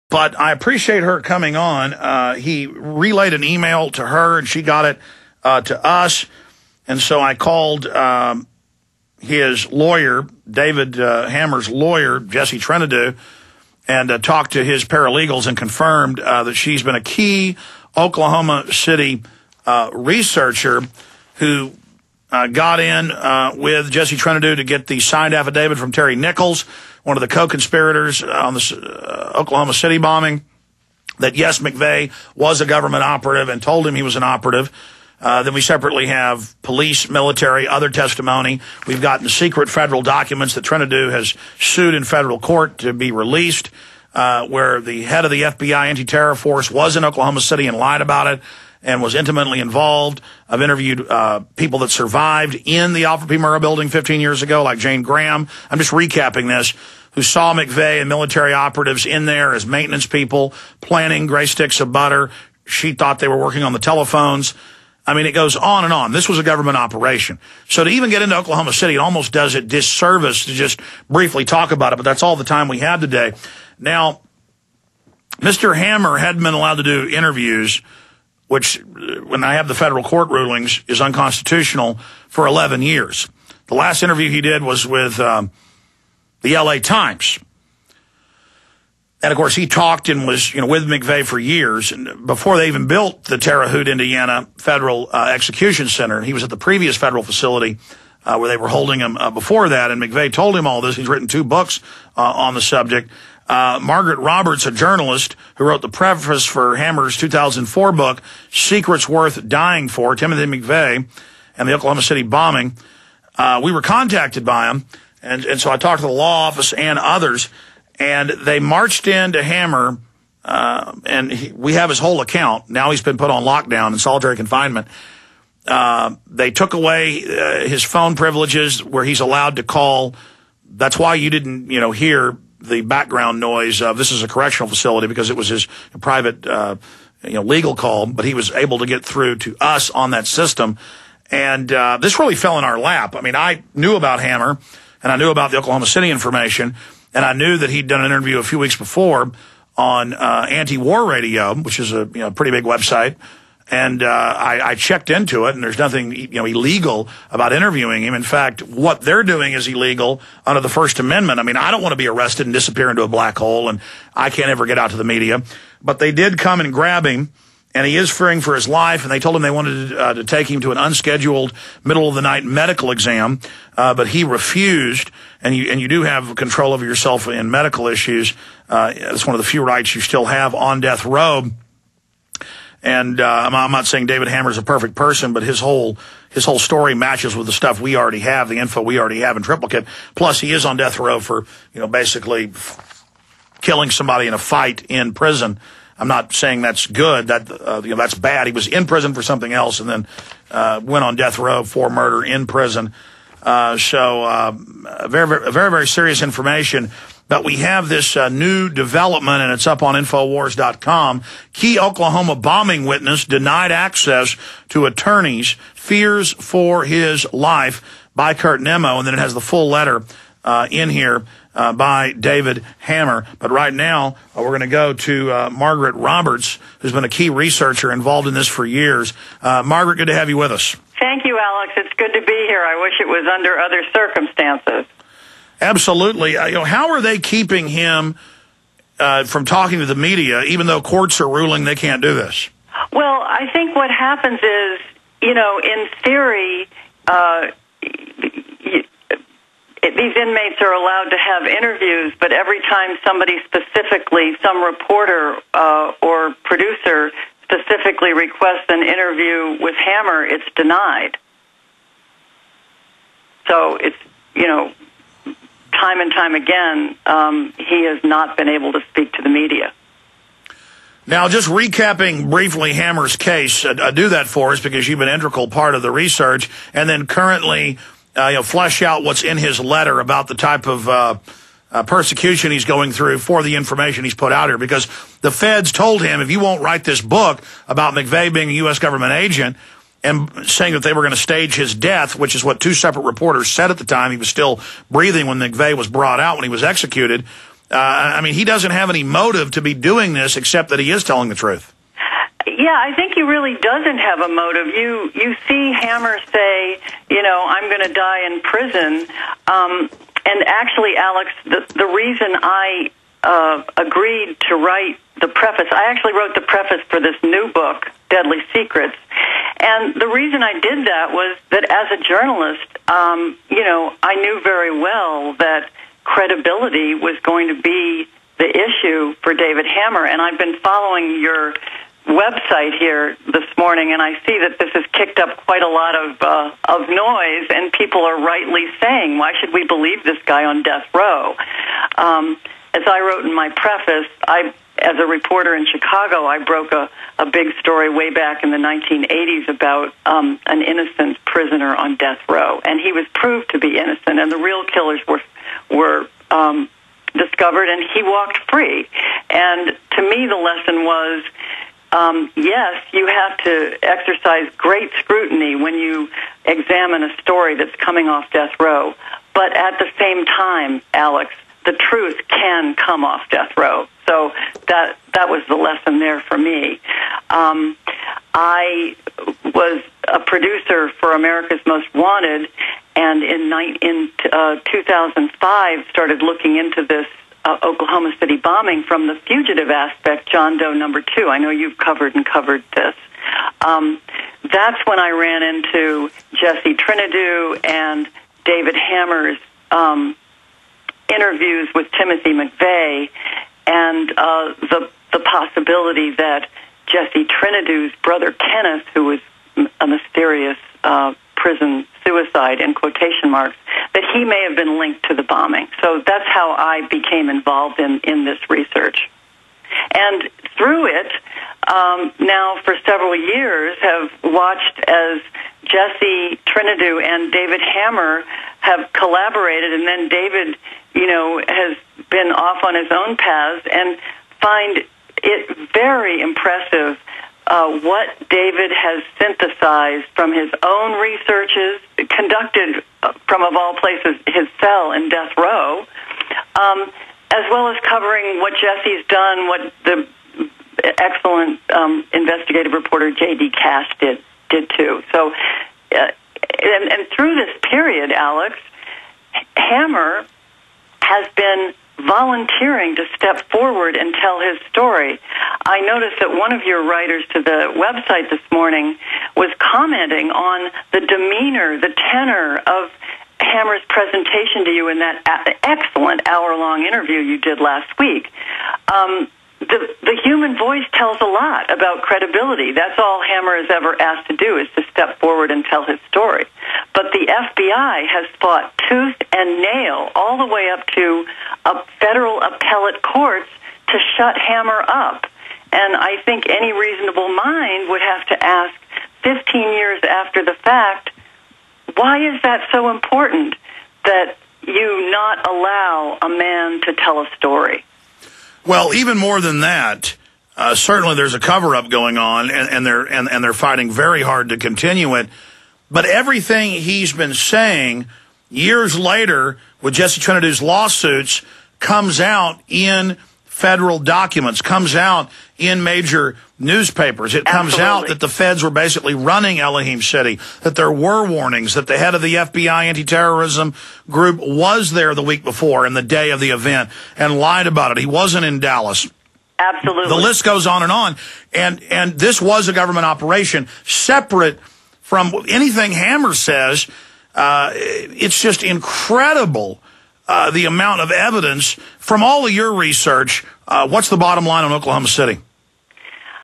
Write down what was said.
But I appreciate her coming on. He relayed an email to her, and she got it to us. And so I called his lawyer, David Hammer's lawyer, Jesse Trenadue, and talked to his paralegals and confirmed that she's been a key Oklahoma City researcher who got in with Jesse Trenadue to get the signed affidavit from Terry Nichols, one of the co-conspirators on the Oklahoma City bombing, that yes, McVeigh was a government operative and told him he was an operative. Then we separately have police, military, other testimony. We've gotten secret federal documents that Trenadue has sued in federal court to be released, where the head of the FBI anti-terror force was in Oklahoma City and lied about it and was intimately involved. I've interviewed people that survived in the Alfred P. Murrah building 15 years ago, like Jane Graham. I'm just recapping this, who saw McVeigh and military operatives in there as maintenance people, planning gray sticks of butter. She thought they were working on the telephones. I mean, it goes on and on. This was a government operation. So to even get into Oklahoma City, it almost does it disservice to just briefly talk about it, but that's all the time we have today. Now, Mr. Hammer hadn't been allowed to do interviews, which, when I have the federal court rulings, is unconstitutional, for 11 years. The last interview he did was with the L.A. Times. And, of course, he talked and was, with McVeigh for years, and before they even built the Terre Haute, Indiana Federal Execution Center. He was at the previous federal facility where they were holding him before that, and McVeigh told him all this. He's written 2 books on the subject. Margaret-Roberts, a journalist who wrote the preface for Hammer's 2004 book, Secrets Worth Dying For, Timothy-McVeigh, and the Oklahoma City bombing. We were contacted by him, and so I talked to the law office and others, and they marched into Hammer, and we have his whole account. Now he's been put on lockdown and solitary confinement. They took away his phone privileges where he's allowed to call. That's why you didn't, hear the background noise of this is a correctional facility, because it was his private, legal call. But he was able to get through to us on that system. And this really fell in our lap. I mean, I knew about Hammer, and I knew about the Oklahoma City information. And I knew that he'd done an interview a few weeks before on Anti-War Radio, which is a pretty big website. And I checked into it, and there's nothing illegal about interviewing him. In fact, what they're doing is illegal under the First Amendment. I mean, I don't want to be arrested and disappear into a black hole, and I can't ever get out to the media. But they did come and grab him, and he is fearing for his life, and they told him they wanted to take him to an unscheduled middle-of-the-night medical exam, but he refused, and you do have control over yourself in medical issues. It's one of the few rights you still have on death row. And I'm not saying David Hammer's a perfect person, but his whole story matches with the stuff we already have, the info we already have in triplicate. Plus, he is on death row for, basically killing somebody in a fight in prison. I'm not saying that's good. That's bad. He was in prison for something else and then went on death row for murder in prison. So very, very, very serious information. But we have this new development, and it's up on Infowars.com. Key Oklahoma bombing witness denied access to attorneys, fears for his life, by Kurt Nemo. And then it has the full letter in here by David Hammer. But right now, we're going to go to Margaret-Roberts, who's been a key researcher involved in this for years. Margaret, good to have you with us. Thank you, Alex. It's good to be here. I wish it was under other circumstances. Absolutely. How are they keeping him from talking to the media, even though courts are ruling they can't do this? Well, I think what happens is, in theory, these inmates are allowed to have interviews, but every time somebody specifically, some reporter or producer specifically requests an interview with Hammer, it's denied. So it's, time and time again, he has not been able to speak to the media. Now, just recapping briefly Hammer's case, do that for us because you've been an integral part of the research, and then currently flesh out what's in his letter about the type of persecution he's going through for the information he's put out here, because the feds told him, if you won't write this book about McVeigh being a U.S. government agent and saying that they were going to stage his death, which is what 2 separate reporters said at the time. He was still breathing when McVeigh was brought out, when he was executed. I mean, he doesn't have any motive to be doing this except that he is telling the truth. Yeah, I think he really doesn't have a motive. You see Hammer say, I'm going to die in prison. And actually, Alex, the reason I agreed to write the preface, I actually wrote the preface for this new book, Deadly Secrets. And the reason I did that was that as a journalist, I knew very well that credibility was going to be the issue for David Hammer. And I've been following your website here this morning, and I see that this has kicked up quite a lot of noise, and people are rightly saying, why should we believe this guy on death row? As I wrote in my preface, as a reporter in Chicago, I broke a big story way back in the 1980s about an innocent prisoner on death row, and he was proved to be innocent, and the real killers were discovered, and he walked free. And to me, the lesson was, yes, you have to exercise great scrutiny when you examine a story that's coming off death row, but at the same time, Alex, the truth can come off death row. So that was the lesson there for me. I was a producer for America's Most Wanted, and in 2005 started looking into this Oklahoma City bombing from the fugitive aspect, John Doe number 2. I know you've covered this. That's when I ran into Jesse Trinidu and David Hammer's interviews with Timothy-McVeigh, and the possibility that Jesse Trinidu's brother Kenneth, who was a mysterious prison suicide in quotation marks, that he may have been linked to the bombing. So that's how I became involved in this research. And through it, now for several years, have watched as Jesse Trinidu and David Hammer have collaborated, and then David, has been off on his own paths, and find it very impressive what David has synthesized from his own researches, conducted from, of all places, his cell in death row, as well as covering what Jesse's done, what the excellent investigative reporter J.D. Cash did too. So, and through this period, Alex, Hammer has been volunteering to step forward and tell his story. I noticed that one of your writers to the website this morning was commenting on the demeanor, the tenor of Hammer's presentation to you in that excellent hour-long interview you did last week. The human voice tells a lot about credibility. That's all Hammer has ever asked to do, is to step forward and tell his story. But the FBI has fought tooth and nail all the way up to federal appellate courts to shut Hammer up. And I think any reasonable mind would have to ask, 15 years after the fact, why is that so important that you not allow a man to tell a story? Well, even more than that, certainly there's a cover-up going on, and they're fighting very hard to continue it. But everything he's been saying years later with Jesse Trinidu's lawsuits comes out in federal documents, comes out in major newspapers. It comes out that the feds were basically running Elohim City, that there were warnings, that the head of the FBI anti-terrorism group was there the week before and the day of the event and lied about it. He wasn't in Dallas. Absolutely. The list goes on. And this was a government operation separate from anything Hammer says. It's just incredible, the amount of evidence from all of your research. What's the bottom line on Oklahoma City?